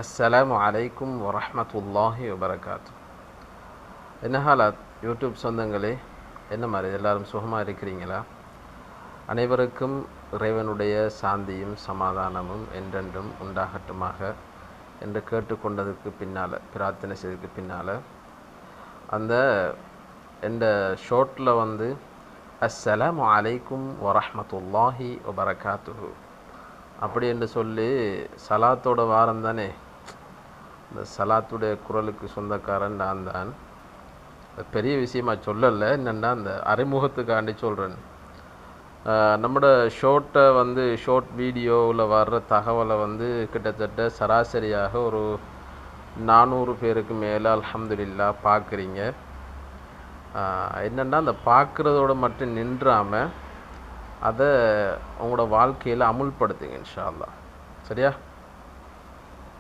அஸ்ஸலாமு அலைக்கும் வரஹ்மத்துல்லாஹி வபரகாத்து. என்ன ஹாலாத் யூடியூப் சொந்தங்களே, என்ன மாதிரி எல்லாரும் சுகமாக இருக்கிறீங்களா? அனைவருக்கும் இறைவனுடைய சாந்தியும் சமாதானமும் என்றென்றும் உண்டாகட்டுமாக என்று கேட்டுக்கொண்டதுக்கு பின்னால், பிரார்த்தனை செய்ததுக்கு பின்னால், அந்த எந்த ஷோட்டில் அஸ்ஸலாமு அலைக்கும் வரஹ்மத்துல்லாஹி வபரகாத்துஹு அப்படி என்று சொல்லி சலாத்தோட வாரம் தானே, இந்த சலாத்துடைய குரலுக்கு சொந்தக்காரன் நான் தான். பெரிய விஷயமா சொல்லலை, என்னென்னா அந்த அறிமுகத்துக்காண்டி சொல்கிறேன். நம்மளோட ஷார்ட் வீடியோவில் வர்ற தகவலை கிட்டத்தட்ட சராசரியாக ஒரு 400 பேருக்கு மேலே அல்ஹம்துலில்லாஹ் பார்க்குறீங்க. என்னென்னா அந்த பார்க்குறதோட மட்டும் நின்றாமல் அதை உங்களோட வாழ்க்கையில் அமுல்படுத்துங்க இன்ஷா அல்லாஹ். சரியா?